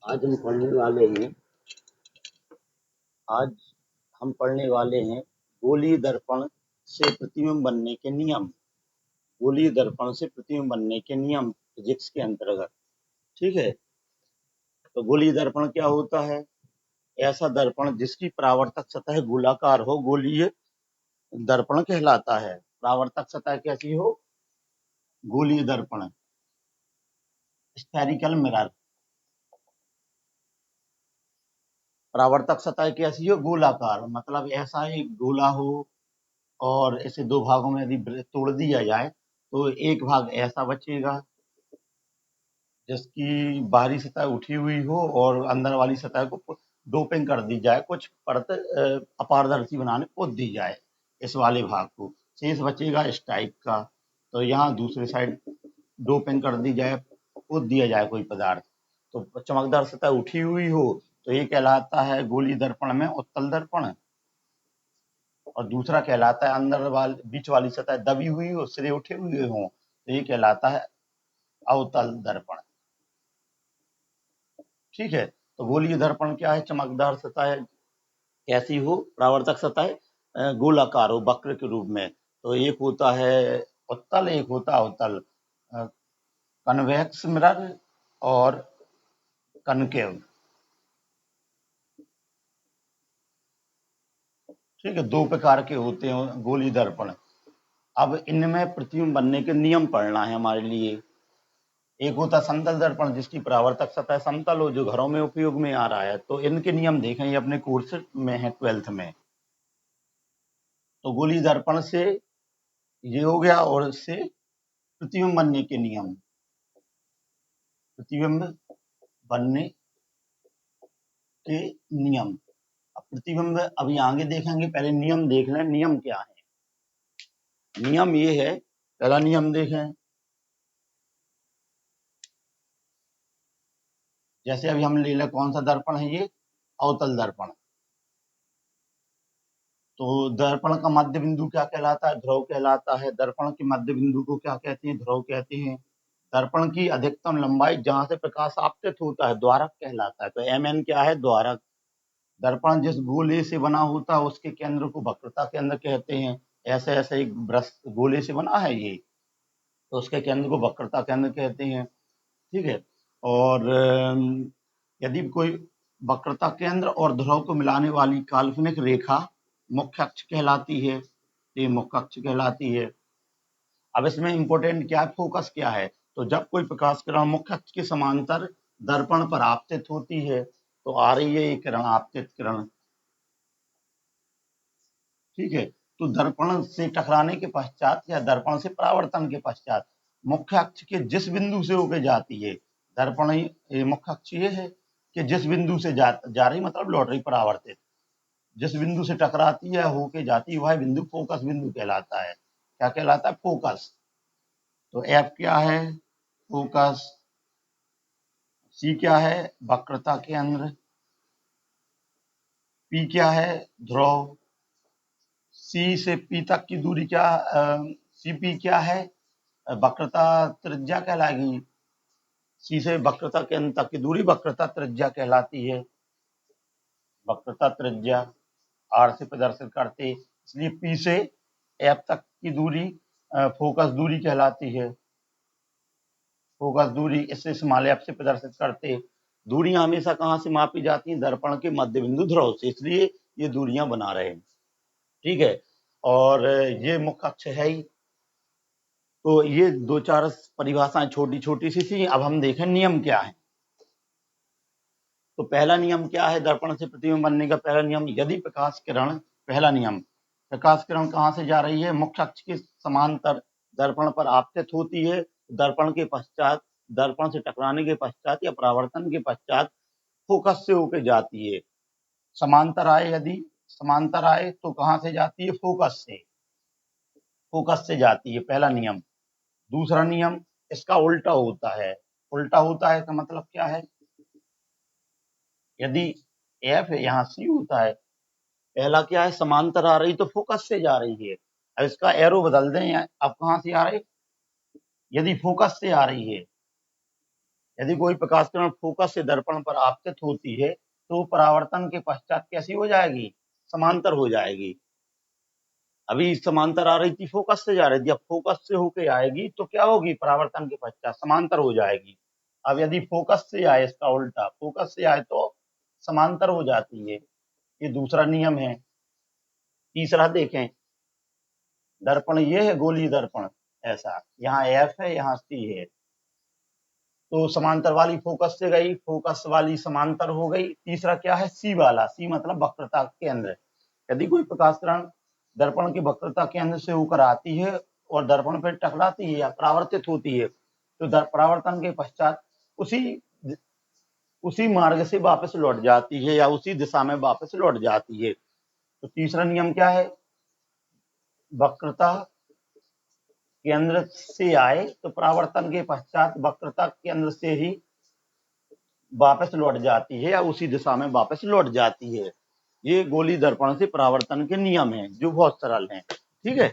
आज हम पढ़ने वाले हैं आज हम पढ़ने वाले हैं गोलीय दर्पण से प्रतिबिंब बनने के नियम। गोलीय दर्पण से प्रतिबिंब बनने के नियम फिजिक्स के अंतर्गत। ठीक है, तो गोलीय दर्पण क्या होता है? ऐसा दर्पण जिसकी परावर्तक सतह गोलाकार हो गोलीय दर्पण कहलाता है। परावर्तक सतह कैसी हो? गोलीय दर्पण, स्फेरिकल मिरर। परावर्तक सतह कैसी हो? गोलाकार, मतलब ऐसा एक गोला हो और इसे दो भागों में यदि तोड़ दिया जाए तो एक भाग ऐसा बचेगा जिसकी बाहरी सतह उठी हुई हो और अंदर वाली सतह को डोपिंग कर दी जाए, कुछ परत अपारदर्शी बनाने पोत दी जाए इस वाले भाग को, शेष बचेगा इस टाइप का। तो यहाँ दूसरी साइड डोपिंग कर दी जाए, पोत दिया जाए कोई पदार्थ, तो चमकदार सतह उठी हुई हो तो ये कहलाता है गोलीय दर्पण में उत्तल दर्पण। और दूसरा कहलाता है अंदर वाली बीच वाली सतह दबी हुई हो, सिरे उठे हुए हों, तो ये कहलाता है अवतल दर्पण। ठीक है, तो गोलीय दर्पण क्या है? चमकदार सतह कैसी हो? परावर्तक सतह गोलाकार हो, वक्र के रूप में। तो एक होता है उत्तल, एक होता है अवतल, कन्वेक्स मिरर और कनकेव। ठीक है, दो प्रकार के होते हैं गोलीय दर्पण। अब इनमें प्रतिबिंब बनने के नियम पढ़ना है हमारे लिए। एक होता समतल दर्पण जिसकी परावर्तक सतह समतल हो, जो घरों में उपयोग में आ रहा है। तो इनके नियम देखें, ये अपने कोर्स में है 12th में। तो गोलीय दर्पण से ये हो गया, और इससे प्रतिबिंब बनने के नियम। प्रतिबिंब बनने के नियम। अब प्रतिबिंब अभी आगे देखेंगे, पहले नियम देख लें। नियम क्या है? नियम ये है, पहला नियम देखें। जैसे अभी हम ले लें, कौन सा दर्पण है ये? अवतल दर्पण। तो दर्पण का मध्य बिंदु क्या कहलाता है? ध्रुव कहलाता है। दर्पण के मध्य बिंदु को क्या कहते हैं? ध्रुव कहते हैं। दर्पण की अधिकतम लंबाई जहां से प्रकाश आपतित होता है द्वारक कहलाता है। तो mn क्या है? द्वारक। दर्पण जिस गोले से बना होता है उसके केंद्र को वक्रता केंद्र कहते हैं। ऐसे ऐसे एक वृत्त गोले से बना है ये, तो उसके केंद्र को वक्रता केंद्र कहते हैं। ठीक है, और यदि कोई वक्रता केंद्र और ध्रुव को मिलाने वाली काल्पनिक रेखा मुख्य अक्ष कहलाती है। ये मुख्य अक्ष कहलाती है। अब इसमें इंपॉर्टेंट क्या है? फोकस क्या है? तो जब कोई प्रकाश किरण मुख्य अक्ष के समांतर दर्पण पर आपतित होती है, तो आ रही है ये किरण, आपतित किरण। ठीक है, तो दर्पण से टकराने के पश्चात या दर्पण से परावर्तन के पश्चात मुख्य अक्ष के जिस बिंदु से होकर जाती है, दर्पण मुख्य अक्ष ये है कि जिस बिंदु से जा रही, मतलब लौट रही परावर्तित, जिस बिंदु से टकराती है होके जाती है, वह बिंदु फोकस बिंदु कहलाता है। क्या कहलाता है? फोकस। तो एफ क्या है? फोकस। सी क्या है? वक्रता केंद्र। पी क्या है? ध्रुव। सी से पी तक की दूरी क्या? सी पी क्या है? वक्रता त्रिज्या कहलाएगी। सी से वक्रता केंद्र तक की दूरी वक्रता त्रिज्या कहलाती है। वक्रता त्रिज्या आर से प्रदर्शित करते, इसलिए पी से एफ तक की दूरी फोकस दूरी कहलाती है। फोकस दूरी इससे स्मॉल एफ से प्रदर्शित करते। दूरियां हमेशा कहाँ से मापी जाती हैं? दर्पण के मध्य बिंदु ध्रुव से, इसलिए ये दूरियां बना रहे हैं। ठीक है, और ये मुख्य अक्ष है ही। तो ये दो चार परिभाषाएं छोटी छोटी सी थी। अब हम देखें नियम क्या है। तो पहला नियम क्या है दर्पण से प्रतिबिंब बनने का? पहला नियम, यदि प्रकाश किरण, पहला नियम, प्रकाश किरण कहाँ से जा रही है? मुख्य अक्ष के समांतर दर्पण पर आपतित होती है। दर्पण के पश्चात, दर्पण से टकराने के पश्चात या परावर्तन के पश्चात फोकस से होकर जाती है। समांतर आए, यदि समांतर आए तो कहाँ से जाती है? फोकस से। फोकस से जाती है, पहला नियम। दूसरा नियम, इसका उल्टा होता है। उल्टा होता है का मतलब क्या है? यदि एफ यहाँ सी होता है, पहला क्या है? समांतर आ रही तो फोकस से जा रही है। अब इसका एरो बदल दें, अब कहाँ से आ रही? यदि फोकस से आ रही है यदि कोई प्रकाश किरण फोकस से दर्पण पर आपतित होती है तो परावर्तन के पश्चात कैसी हो जाएगी? समांतर हो जाएगी। अभी समांतर आ रही थी, फोकस से जा रही थी, अब फोकस से होके आएगी तो क्या होगी? परावर्तन के पश्चात समांतर हो जाएगी। अब यदि फोकस से आए, इसका उल्टा फोकस से आए तो समांतर हो जाती है। ये दूसरा नियम है। तीसरा देखें, दर्पण ये है गोलीय दर्पण, ऐसा यहाँ एफ है, यहाँ सी है, तो समांतर वाली फोकस से गई, फोकस वाली समांतर हो गई। तीसरा क्या है? सी वाला, सी मतलब वक्रता केंद्र। यदि कोई प्रकाश किरण दर्पण की वक्रता केंद्र से होकर आती है और दर्पण पर टकराती है या परावर्तित होती है तो परावर्तन के पश्चात उसी मार्ग से वापस लौट जाती है या उसी दिशा में वापस लौट जाती है। तो तीसरा नियम क्या है? वक्रता केंद्र से आए तो परावर्तन के पश्चात वक्रता केंद्र से ही वापस लौट जाती है या उसी दिशा में वापस लौट जाती है। ये गोलीय दर्पण से परावर्तन के नियम हैं जो बहुत सरल हैं। ठीक है।